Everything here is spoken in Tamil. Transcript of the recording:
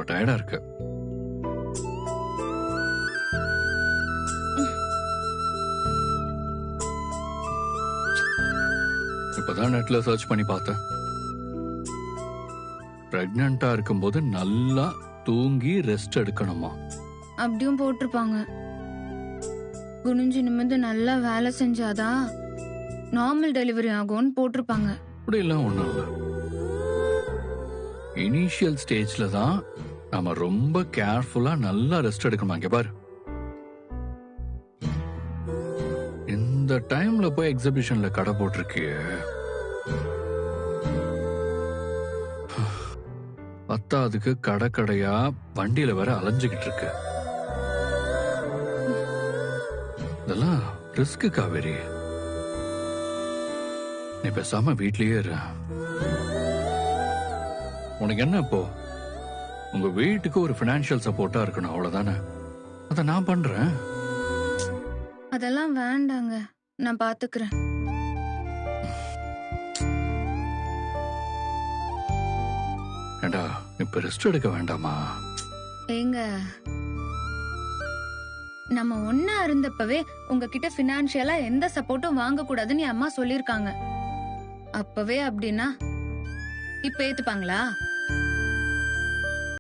அவ்வளவு டயர்டா இருக்கு. இப்பதான் நெட்ல சர்ச் பண்ணி பார்த்தேன். பிரெக்னண்டா இருக்கும்போது நல்லா தூங்கி ரெஸ்ட் எடுக்கணுமா? அப்படியும் போட்டிருப்பாங்க. குனிஞ்சு நிமிர்ந்து நல்லா வேலை செஞ்சாதான் நார்மல் டெலிவரி ஆகும்னு போட்டிருப்பாங்க. அப்படி எல்லாம் ஒண்ணும் இல்ல. இனிஷியல் ஸ்டேஜ்ல தான் நாம ரொம்ப கேர்ஃபுல்லா நல்லா ரெஸ்ட் எடுக்கணுமா. இங்க பாரு, இந்த டைம்ல போய் எக்ஸிபிஷன்ல கடை போட்டிருக்கிய, பத்தாவதுக்கு கடை கடையா வண்டியில வேற அலைஞ்சுகிட்டு இருக்கு. இதெல்லாம் ரிஸ்க் காவேரி. நீ பேசாம வீட்லயே இரு. உனக்கு என்ன இப்போ? உங்க வீட்டுக்கு ஒரு பினான்சியல் சப்போர்ட்டா இருக்கணும், அவ்வளவுதானே? அத நான் பண்றேன். அதெல்லாம் வேண்டாங்க, நான் பாத்துக்கிறேன். ஏண்டா, இப்ப ரெஸ்ட் எடுக்க வேண்டாமா? ஏங்க, நம்ம ஒன்னா இருந்தப்பவே உங்ககிட்ட பினான்சியலா எந்த சப்போர்ட்டும் வாங்க கூடாதுன்னு என் அம்மா சொல்லிருக்காங்க. அப்பவே அப்படின்னா இப்ப ஏத்துப்பாங்களா?